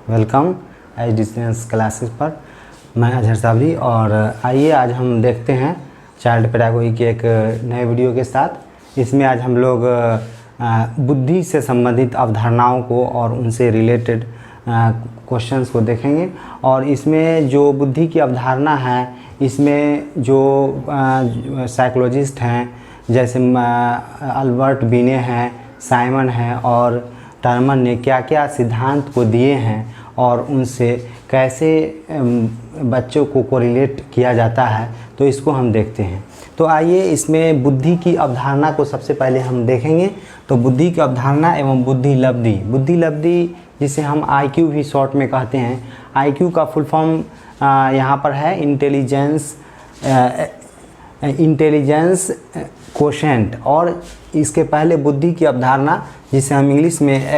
Welcome H distance classes पर। मैं अजहर साबरी और आइए आज हम देखते हैं चाइल्ड पेडागोगी के एक नए वीडियो के साथ। इसमें आज हम लोग बुद्धि से संबंधित अवधारणाओं को और उनसे रिलेटेड क्वेश्चंस को देखेंगे। और इसमें जो बुद्धि की अवधारणा है, इसमें जो साइकोलॉजिस्ट हैं जैसे अल्बर्ट बीने हैं, साइमन हैं और टर्मन ने क्या क्या सिद्धांत को दिए हैं और उनसे कैसे बच्चों को कोरिलेट किया जाता है, तो इसको हम देखते हैं। तो आइए इसमें बुद्धि की अवधारणा को सबसे पहले हम देखेंगे। तो बुद्धि की अवधारणा एवं बुद्धि लब्धि जिसे हम आईक्यू भी शॉर्ट में कहते हैं। आईक्यू का फुल फॉर्म यहाँ पर है इंटेलिजेंस कोशेंट, और इसके पहले बुद्धि की अवधारणा जिसे हम इंग्लिश में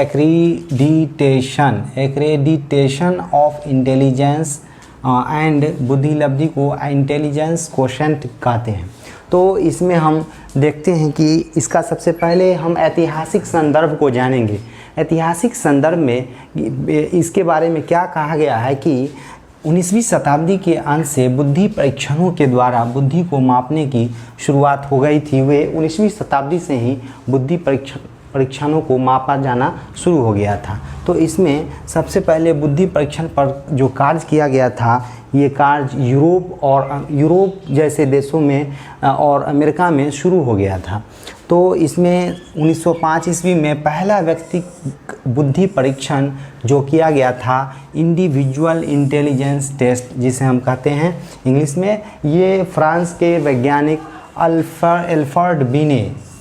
एक्रेडिटेशन ऑफ इंटेलिजेंस एंड बुद्धि लब्धि को इंटेलिजेंस कोशेंट कहते हैं। तो इसमें हम देखते हैं कि इसका सबसे पहले हम ऐतिहासिक संदर्भ को जानेंगे। ऐतिहासिक संदर्भ में इसके बारे में क्या कहा गया है कि 19वीं शताब्दी के अंत से बुद्धि परीक्षणों के द्वारा बुद्धि को मापने की शुरुआत हो गई थी। वे 19वीं शताब्दी से ही बुद्धि परीक्षणों को मापा जाना शुरू हो गया था। तो इसमें सबसे पहले बुद्धि परीक्षण पर जो कार्य किया गया था, ये कार्य यूरोप जैसे देशों में और अमेरिका में शुरू हो गया था। तो इसमें 1905 ईस्वी में पहला व्यक्ति बुद्धि परीक्षण जो किया गया था, इंडिविजुअल इंटेलिजेंस टेस्ट जिसे हम कहते हैं इंग्लिश में, ये फ्रांस के वैज्ञानिक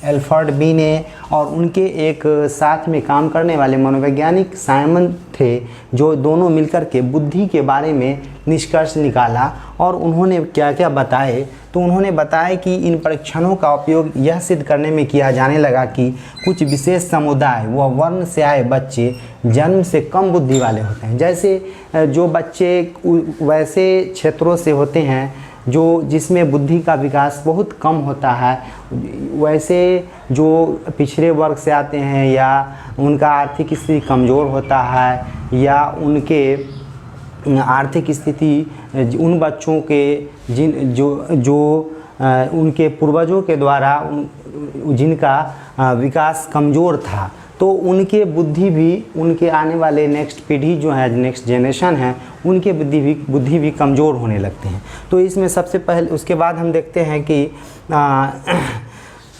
एल्फर्ड बीने और उनके एक साथ में काम करने वाले मनोवैज्ञानिक साइमन थे, जो दोनों मिलकर के बुद्धि के बारे में निष्कर्ष निकाला। और उन्होंने क्या क्या बताए, तो उन्होंने बताया कि इन परीक्षणों का उपयोग यह सिद्ध करने में किया जाने लगा कि कुछ विशेष समुदाय व वर्ण से आए बच्चे जन्म से कम बुद्धि वाले होते हैं। जैसे जो बच्चे वैसे क्षेत्रों से होते हैं जिसमें बुद्धि का विकास बहुत कम होता है, वैसे जो पिछड़े वर्ग से आते हैं या उनका आर्थिक स्थिति कमज़ोर होता है या उनके आर्थिक स्थिति उन बच्चों के उनके पूर्वजों के द्वारा जिनका विकास कमज़ोर था, तो उनके बुद्धि भी, उनके आने वाले नेक्स्ट पीढ़ी जो है, नेक्स्ट जनरेशन है, उनके बुद्धि भी कमज़ोर होने लगते हैं। तो इसमें सबसे पहले उसके बाद हम देखते हैं कि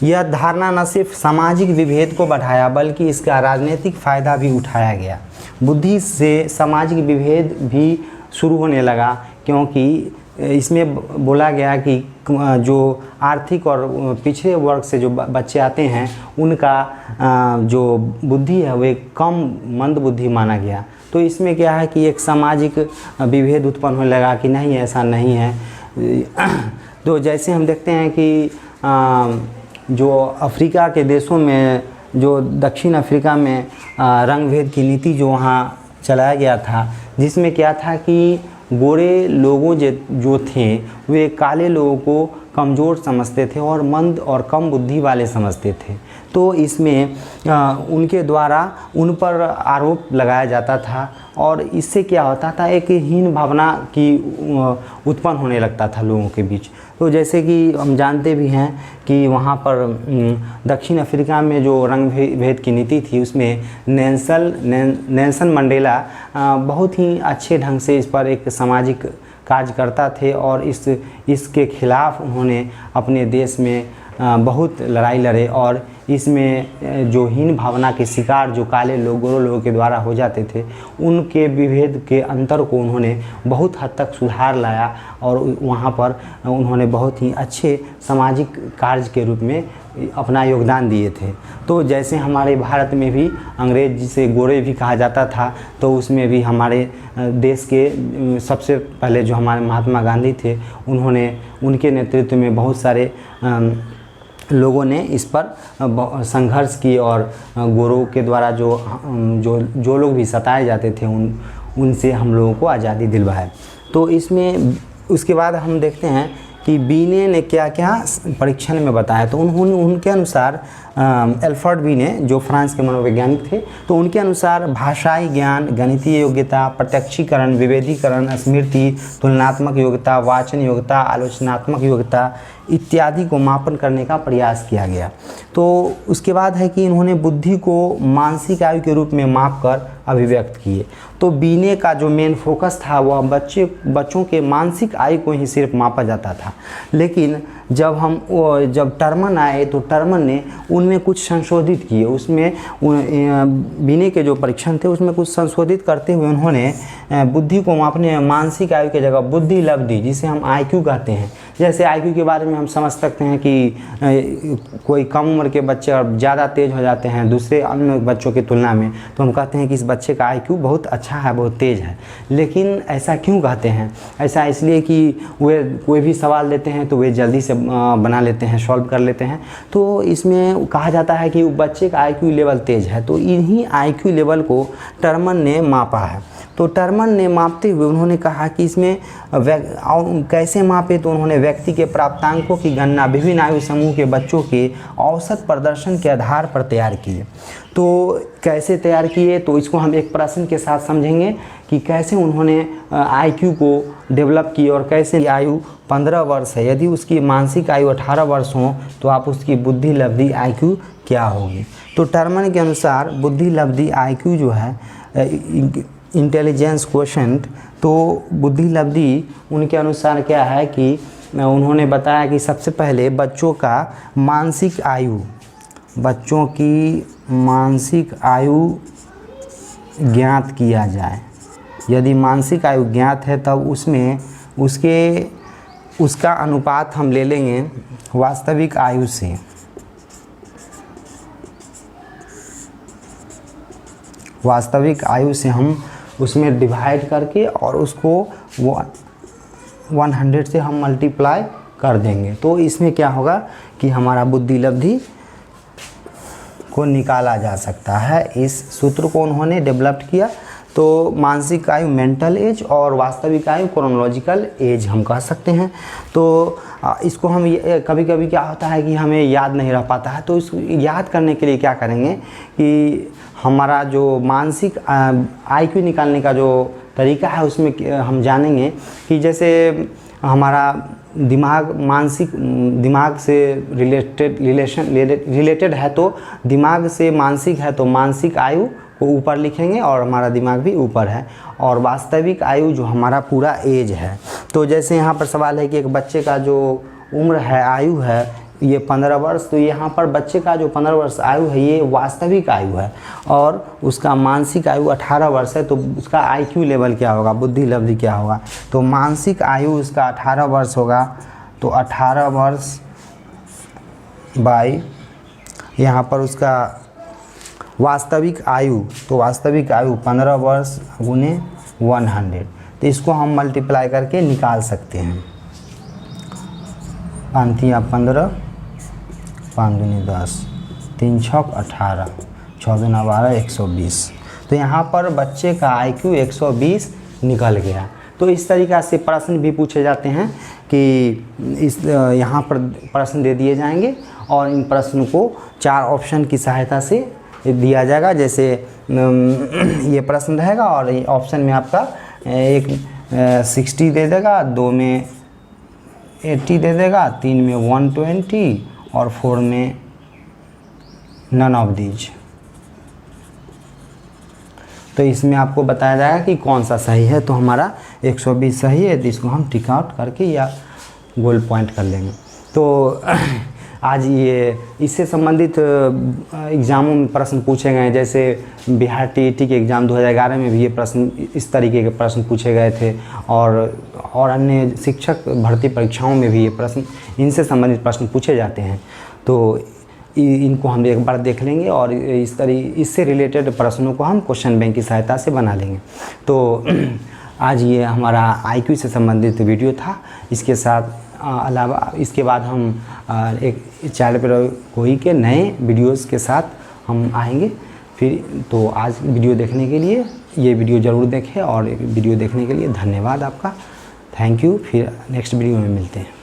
यह धारणा न सिर्फ सामाजिक विभेद को बढ़ाया बल्कि इसका राजनीतिक फ़ायदा भी उठाया गया। बुद्धि से सामाजिक विभेद भी शुरू होने लगा, क्योंकि इसमें बोला गया कि जो आर्थिक और पिछड़े वर्ग से जो बच्चे आते हैं, उनका जो बुद्धि है वे कम मंद बुद्धि माना गया। तो इसमें क्या है कि एक सामाजिक विभेद उत्पन्न होने लगा कि नहीं, ऐसा नहीं है। तो जैसे हम देखते हैं कि जो अफ्रीका के देशों में, जो दक्षिण अफ्रीका में रंग भेद की नीति जो वहाँ चलाया गया था, जिसमें क्या था कि गोरे लोगों जो थे वे काले लोगों को कमज़ोर समझते थे और मंद और कम बुद्धि वाले समझते थे। तो इसमें उनके द्वारा उन पर आरोप लगाया जाता था और इससे क्या होता था, एक हीन भावना की उत्पन्न होने लगता था लोगों के बीच। तो जैसे कि हम जानते भी हैं कि वहाँ पर दक्षिण अफ्रीका में जो रंग भेद की नीति थी, उसमें नेल्सन मंडेला बहुत ही अच्छे ढंग से इस पर एक सामाजिक कार्यकर्ता थे और इसके खिलाफ उन्होंने अपने देश में बहुत लड़ाई लड़े और इसमें जो हीन भावना के शिकार जो काले गोरे लोगों के द्वारा हो जाते थे, उनके विभेद के अंतर को उन्होंने बहुत हद तक सुधार लाया और वहाँ पर उन्होंने बहुत ही अच्छे सामाजिक कार्य के रूप में अपना योगदान दिए थे। तो जैसे हमारे भारत में भी अंग्रेज जिसे गोरे भी कहा जाता था, तो उसमें भी हमारे देश के सबसे पहले जो हमारे महात्मा गांधी थे, उनके नेतृत्व में बहुत सारे लोगों ने इस पर संघर्ष की और गोरों के द्वारा जो लोग भी सताए जाते थे उनसे हम लोगों को आज़ादी दिलवाए। तो इसमें उसके बाद हम देखते हैं कि बीने ने क्या क्या परीक्षण में बताया। तो उनके अनुसार एल्फ्रेड बी ने, जो फ्रांस के मनोवैज्ञानिक थे, तो उनके अनुसार भाषाई ज्ञान, गणितीय योग्यता, प्रत्यक्षीकरण, विभेदीकरण, स्मृति, तुलनात्मक योग्यता, वाचन योग्यता, आलोचनात्मक योग्यता इत्यादि को मापन करने का प्रयास किया गया। तो उसके बाद है कि इन्होंने बुद्धि को मानसिक आयु के रूप में मापकर अभिव्यक्त किए। तो बीने का जो मेन फोकस था वह बच्चों के मानसिक आयु को ही सिर्फ मापा जाता था, लेकिन जब टर्मन आए तो टर्मन ने उनमें कुछ संशोधित किए। उसमें बीने के जो परीक्षण थे उसमें कुछ संशोधित करते हुए उन्होंने बुद्धि को मापने में मानसिक आयु की जगह बुद्धि लब्धि, जिसे हम IQ कहते हैं, जैसे IQ के बारे में हम समझ सकते हैं कि कोई कम उम्र के बच्चे और ज़्यादा तेज़ हो जाते हैं दूसरे अन्य बच्चों की तुलना में, तो हम कहते हैं कि इस बच्चे का IQ बहुत अच्छा है, बहुत तेज़ है। लेकिन ऐसा क्यों कहते हैं? ऐसा इसलिए कि वे कोई भी सवाल लेते हैं तो वे जल्दी से बना लेते हैं, सॉल्व कर लेते हैं। तो इसमें कहा जाता है कि बच्चे का IQ लेवल तेज़ है। तो इन्हीं IQ लेवल को टर्मन ने मापा है। तो टर्मन ने मापते हुए उन्होंने कहा कि इसमें कैसे मापे, तो उन्होंने व्यक्ति के प्राप्तांकों की गणना विभिन्न आयु समूह के बच्चों के औसत प्रदर्शन के आधार पर तैयार किए। तो कैसे तैयार किए, तो इसको हम एक प्रश्न के साथ समझेंगे कि कैसे उन्होंने IQ को डेवलप किए और कैसे आयु 15 वर्ष है, यदि उसकी मानसिक आयु 18 वर्ष हो तो आप उसकी बुद्धि लब्धि IQ क्या होगी। तो टर्मन के अनुसार बुद्धि लब्धि IQ जो है इंटेलिजेंस क्वोशेंट, तो बुद्धि लब्धि उनके अनुसार क्या है कि उन्होंने बताया कि सबसे पहले बच्चों की मानसिक आयु ज्ञात किया जाए। यदि मानसिक आयु ज्ञात है तब उसमें उसका अनुपात हम ले लेंगे वास्तविक आयु से। वास्तविक आयु से हम उसमें डिवाइड करके और उसको 100 से हम मल्टीप्लाई कर देंगे। तो इसमें क्या होगा कि हमारा बुद्धि लब्धि को निकाला जा सकता है। इस सूत्र को उन्होंने डेवलप किया। तो मानसिक आयु मेंटल एज और वास्तविक आयु क्रोनोलॉजिकल एज हम कह सकते हैं। तो इसको हम कभी कभी क्या होता है कि हमें याद नहीं रह पाता है, तो इसको याद करने के लिए क्या करेंगे कि हमारा जो मानसिक IQ निकालने का जो तरीका है उसमें हम जानेंगे कि जैसे हमारा दिमाग से रिलेटेड है, तो दिमाग से मानसिक है तो मानसिक आयु को ऊपर लिखेंगे और हमारा दिमाग भी ऊपर है, और वास्तविक आयु जो हमारा पूरा एज है। तो जैसे यहाँ पर सवाल है कि एक बच्चे का जो उम्र है, आयु है ये 15 वर्ष, तो यहाँ पर बच्चे का जो 15 वर्ष आयु है ये वास्तविक आयु है, और उसका मानसिक आयु 18 वर्ष है। तो उसका IQ लेवल क्या होगा, बुद्धि लब्धि क्या होगा। तो मानसिक आयु उसका 18 वर्ष होगा, तो 18 वर्ष बाई यहाँ पर उसका वास्तविक आयु, तो वास्तविक आयु 15 वर्ष गुने 100। तो इसको हम मल्टीप्लाई करके निकाल सकते हैं। 5 × 15, 5 दूनी 10, 3 छक 18, 6 दूना 12, 120। तो यहाँ पर बच्चे का IQ 120 निकल गया। तो इस तरीक़ा से प्रश्न भी पूछे जाते हैं कि यहाँ पर प्रश्न दे दिए जाएंगे और इन प्रश्न को 4 ऑप्शन की सहायता से दिया जाएगा। जैसे ये प्रश्न रहेगा और ऑप्शन में आपका एक 60 दे देगा, 2 में 80 दे देगा, 3 में 120 और 4 में नन ऑफ दीज। तो इसमें आपको बताया जाएगा कि कौन सा सही है। तो हमारा 120 सही है, तो इसको हम टिक आउट करके या गोल पॉइंट कर लेंगे। तो आज ये इससे संबंधित एग्ज़ामों में प्रश्न पूछे गए, जैसे बिहार TET के एग्ज़ाम 2011 में भी ये प्रश्न इस तरीके के प्रश्न पूछे गए थे, और अन्य शिक्षक भर्ती परीक्षाओं में भी ये प्रश्न इनसे संबंधित प्रश्न पूछे जाते हैं। तो इनको हम एक बार देख लेंगे और इससे रिलेटेड प्रश्नों को हम क्वेश्चन बैंक की सहायता से बना लेंगे। तो आज ये हमारा IQ से संबंधित वीडियो था। इसके साथ अलावा इसके बाद हम एक चाइल्ड पेडागोजी के नए वीडियोस के साथ हम आएंगे फिर। तो आज वीडियो देखने के लिए ये वीडियो ज़रूर देखें, और वीडियो देखने के लिए धन्यवाद आपका। Thank you. फिर नेक्स्ट वीडियो में मिलते हैं।